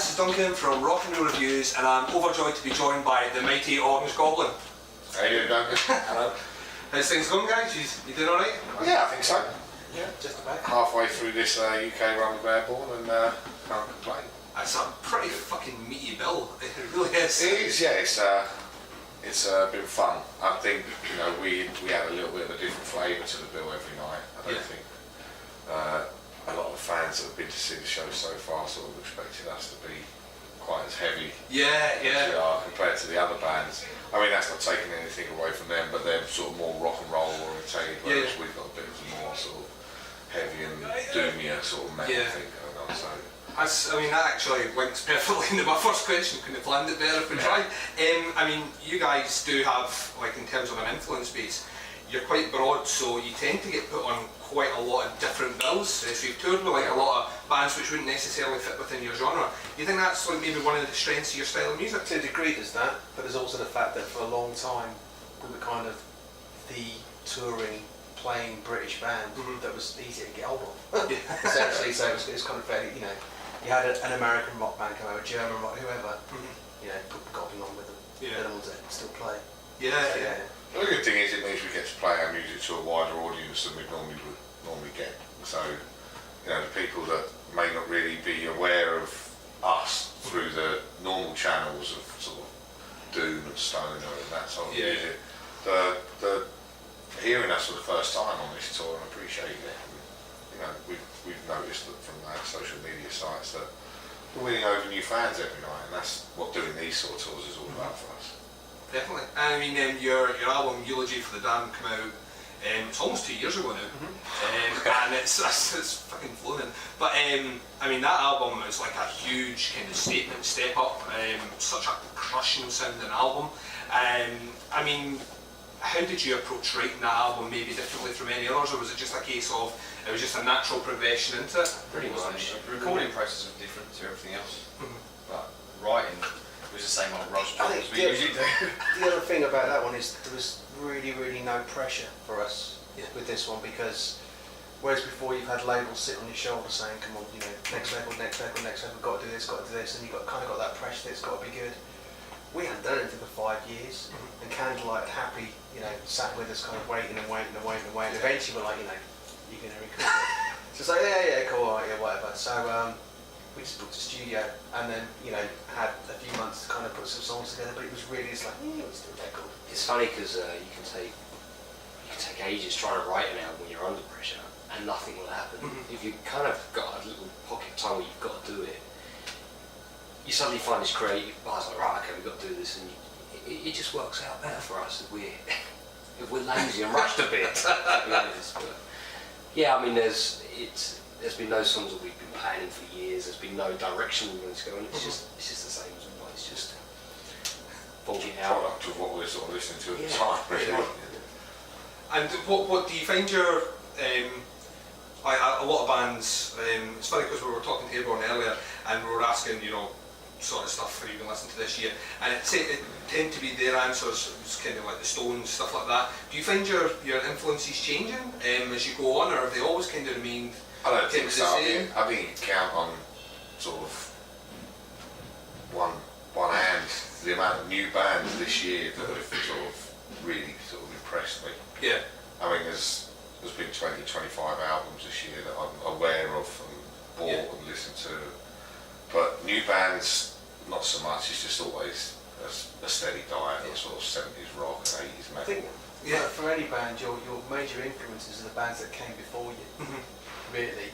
this is Duncan from Rock and Roll Reviews, and I'm overjoyed to be joined by the mighty Orange Goblin. How you doing, Duncan? Hello. How's things going, guys? You doing alright? Yeah, I think so. Yeah, just about. Halfway through this UK run with Airborne and can't complain. That's a pretty fucking meaty bill. It really is. It is, yeah. It's been fun. I think we had a little bit of a different flavour to the bill every night. I don't think a lot of the fans that have been to see the show so far sort of expected us to be quite as heavy as we are compared to the other bands. I mean, that's not taking anything away from them, but they're sort of more rock and roll orientated, whereas we've got a bit of more sort of heavy and doomier sort of metal thing going on. So. I mean, that actually links perfectly into my first question. Couldn't have planned it better if we tried. I mean, you guys do have, like, in terms of an influence base, you're quite broad, so you tend to get put on quite a lot of different bills. So you've toured with like a lot of bands which wouldn't necessarily fit within your genre. Do you think that's like maybe one of the strengths of your style of music? To a degree there's that, but there's also the fact that for a long time we were kind of the touring, playing British band that was easy to get hold of. Essentially, so it was kind of fairly, you had an American rock band come out, a German rock, whoever, put Goblin on with them. They're the ones that still play. The good thing is it means we get to play our music to a wider audience than we normally get. So, the people that may not really be aware of us through the normal channels of sort of doom and stoner and that sort of music, the hearing us for the first time on this tour and appreciating it. And, we've noticed that from our social media sites that we're winning over new fans every night, and that's what doing these sort of tours is all about for us. Definitely. I mean, your album Eulogy for the Damned came out, it's almost 2 years ago now, and it's fucking flown in. But I mean, that album is like a huge kind of statement, step up, such a crushing sounding album. I mean, how did you approach writing that album maybe differently from any others, or was it just a case of it was just a natural progression into it? Pretty much. The recording process was different to everything else, but writing was the same old Ross job as we usually do. The other thing about that one is there was really no pressure for us with this one, because whereas before you've had labels sit on your shoulder saying, come on, next level, got to do this, and you've kind of got that pressure that it's got to be good. We hadn't done anything for 5 years, and Candlelight Happy, sat with us kind of waiting. Eventually we're like, you're going to record it. So it's like, yeah, cool, alright, whatever. So we just booked a studio, and then, had a few months to kind of put some songs together, but it was really just like, let's do a record. It's funny because you can take ages trying to write an album when you're under pressure, and nothing will happen. If you've kind of got a little pocket of time where you've got to do it, you suddenly find this creative buzz, like, right, okay, we've got to do this, and it just works out better for us if we're lazy and rushed a bit. But yeah, I mean, there's been no songs that we've been planning for years. There's been no direction we want to go, and it's just the same as well. It's just bulking out. Product of what we're sort of listening to at the time, really. And what do you find your a lot of bands? It's funny because we were talking to Airborne earlier, and we were asking, sort of stuff for you can listen to this year, and it tend to be their answers, it's kind of like the Stones, stuff like that. Do you find your influences changing as you go on, or have they always kind of remained? I don't think so. I think you can count on sort of one hand the amount of new bands this year that have sort of really sort of impressed me. Yeah. I mean, there's been 20, 25 albums this year that I'm aware of and bought and listened to. But new bands, not so much. It's just always a steady diet of sort of 70s rock and 80s metal. I think for any band, your major influences are the bands that came before you, really.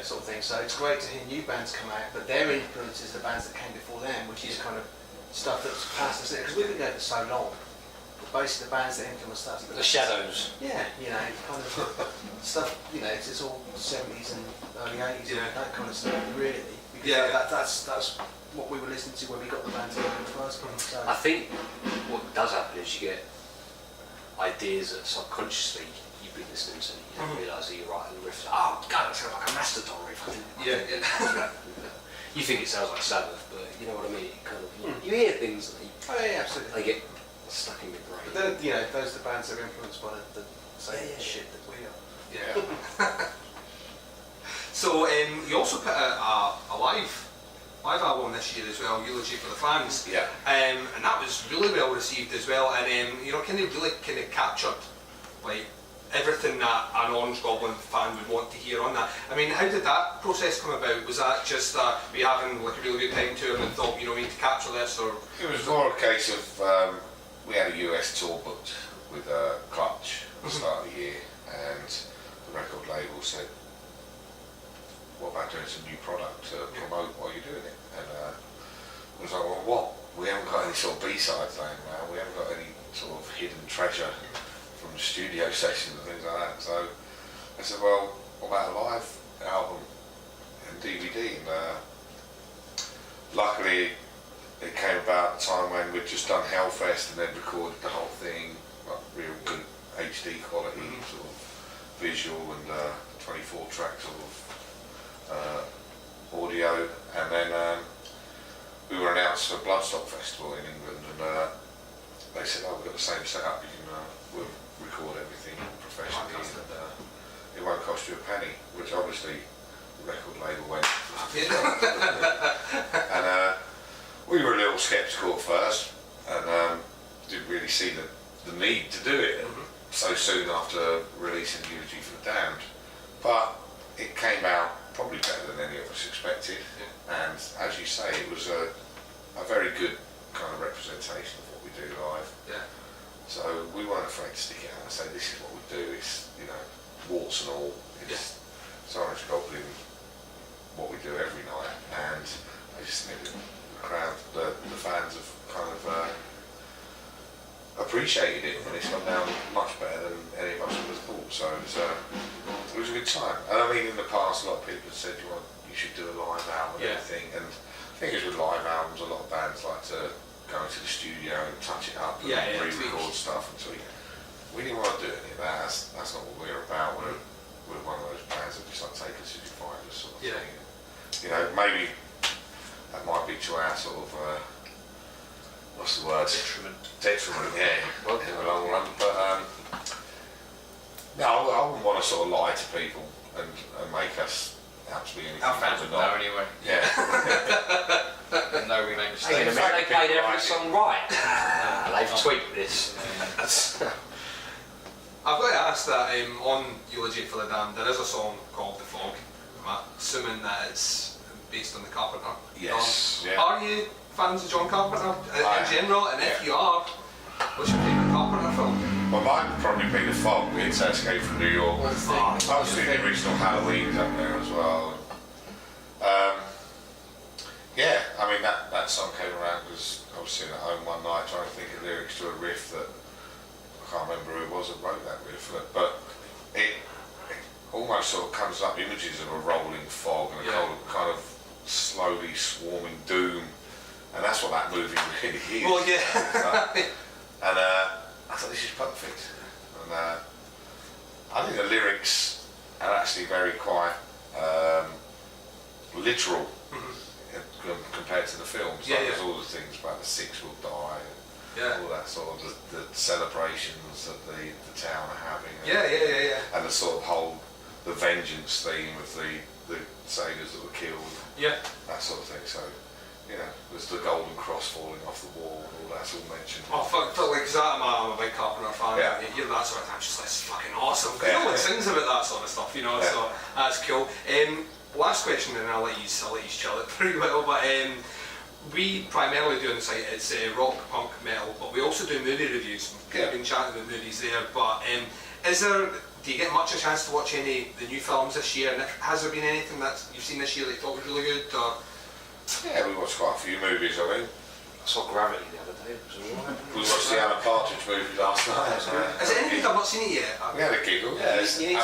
Sort of thing. So it's great to hear new bands come out, but their influences are the bands that came before them, which is kind of stuff that's past us. Because we've been there for so long. But basically, the bands that influence us. The Shadows. Yeah, kind of stuff. It's all 70s and early 80s and that kind of stuff, really. Because that's what we were listening to when we got the band together in the first place. So. I think what does happen is you get ideas that subconsciously you've been listening to. You don't realise that you're writing the riffs. Oh God, it sounds like a Mastodon riff. You think it sounds like Sabbath, but you know what I mean. It kind of you hear things and absolutely. they get stuck in your brain. But then, those are the bands that are influenced by the same shit that we are. Yeah. So you also put a live live album this year as well, Eulogy for the Fans. Yeah. And that was really well received as well, and you know, kind of really kind of captured like everything that an Orange Goblin fan would want to hear on that. I mean, how did that process come about? Was that just we having like a really good time to it and thought, you know, we need to capture this, or? It was more a case of we had a US tour booked with Clutch at the start of the year, and the record label said, what about doing some new product to promote while you're doing it? And I was like, well, what? We haven't got any sort of B-sides laying around, we haven't got any sort of hidden treasure from the studio sessions and things like that. So I said, well, what about a live album and DVD? And luckily it came about a time when we'd just done Hellfest and then recorded the whole thing, like real good HD quality, sort of visual and 24 track sort of audio, and then we were announced for Bloodstock Festival in England, and they said, oh, we've got the same setup, you can we'll record everything professionally, and it won't cost you a penny, which obviously the record label went. And we were a little sceptical at first, and didn't really see the need to do it so soon after releasing Eulogy for the Damned. But it came out probably better than any of us expected, and as you say, it was a very good kind of representation of what we do live. Yeah. So we weren't afraid to stick it out and say, this is what we do. It's, you know, warts and all. It's Orange Goblin, what we do every night, and I just think the crowd, the fans have kind of appreciated it, and it's gone down much better than any of us would have thought. So it was a good time. And I mean, in the past, a lot of people have said, you should do a live album and everything. And the thing is, with live albums, a lot of bands like to go into the studio and touch it up and re-record stuff and tweak. We didn't want to do any of that. That's not what we're about. We're one of those bands that just like take us as you find us sort of thing. You know, maybe that might be to our sort of what's the word? Detriment, yeah, in the long run. But no, I wouldn't want to sort of lie to people and make us out to be anything. Our fans would know anyway. Yeah. No, we made Hey, mistakes. they played every song right. They've tweaked this. I've got to ask that on Eulogy for the Damned, there is a song called The Fog. I'm assuming that it's based on the Carpenter. Yes. Yeah. Are you fans of John Carpenter in general? And if you are, what's your favourite Carpenter film? Well, mine would probably be The Fog. It's Escape from New York. Obviously the original Halloween's up there as well. Yeah, I mean that song came around because I was sitting at home one night trying to think of lyrics to a riff that I can't remember who it was that wrote that riff, but it almost sort of comes up images of a rolling fog and a kind of slowly swarming doom, and that's what that movie really is. Well, yeah. And I thought this is perfect, and I think the lyrics are actually very quite literal compared to the films. There's all the things about the six will die, and all that sort of the celebrations that the town are having, and the sort of whole the vengeance theme of the sailors that were killed, that sort of thing. So you know, there's the golden cross falling off the wall, and all that's all mentioned. Oh, fuck, like, cause I'm a big Carpenter fan. Yeah. You hear that sort of thing, I'm just like, it's fucking awesome. Cause Yeah. no one sings about that sort of stuff, you know, so that's cool. Last question, and I'll let you chill it pretty well, but we primarily do on the site, it's rock, punk, metal, but we also do movie reviews. We've been chatting about movies there, but do you get much a chance to watch any of the new films this year? And has there been anything that you've seen this year that you thought was really good? Or? Yeah, we watched quite a few movies, I think. I saw Gravity the other day. It was all right. We watched the Alan Partridge movie last night. Is it any good? I've not seen it yet. We had a giggle. Yeah, you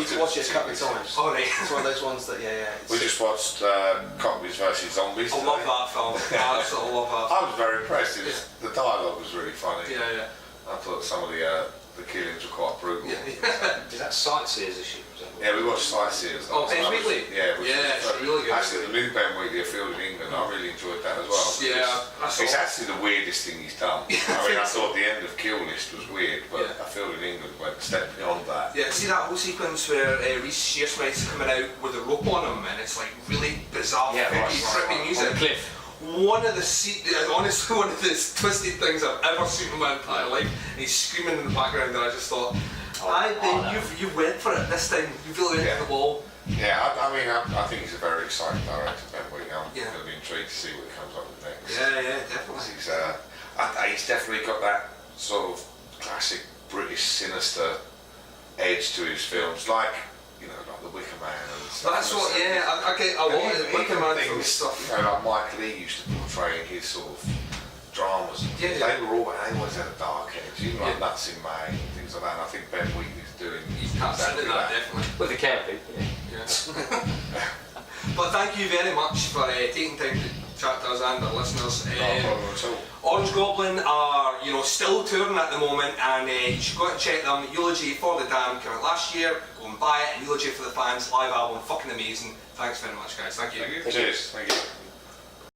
need to watch it a couple of times. Oh, right. It's one of those ones that, We just watched Cockneys versus Zombies. I love that film. I absolutely love that. I was very impressed. The dialogue was really funny. Yeah. I thought some of the the killings were quite brutal. Is that Sightseers issue? Yeah, we watched Sightseers. Oh, Ben Wheatley? Yeah, It's really good. Actually, the new Ben Wheatley, A Field in England, I really enjoyed that as well. Yeah, I saw It's it. actually the weirdest thing he's done. I mean, I thought the end of Kill List was weird, but A Field in England went a step beyond that. Yeah, see that whole sequence where Reece Shearsmith's coming out with a rope on him, and it's like really bizarre, trippy music. On the cliff. One of the honestly, one of the twisted things I've ever seen in my entire life. And he's screaming in the background, and I just thought, you went for it this time. You really went for the wall. Yeah, I mean, I think he's a very exciting director, Ben Wheatley. I'm Yeah. going to be intrigued to see what he comes up with next. Yeah, definitely. He's definitely got that sort of classic British sinister edge to his films, like The Wicker Man and stuff. That's what. Yeah, I get a lot of the Wicker Man film stuff. Like Mike Lee used to portray in his sort of dramas. Yeah. They always had a dark edge, even like Nuts in May and things like that. And I think Ben Wheatley's doing Taps into exactly that, definitely. With the camping, Yes. But thank you very much for taking time to chat to us and our listeners. Not a problem at all. Orange Goblin are still touring at the moment, and you should go out and check them. Eulogy for the Damned came out last year. Go and buy it. And Eulogy for the Fans live album, fucking amazing. Thanks very much, guys. Thank you. Cheers. Thank you.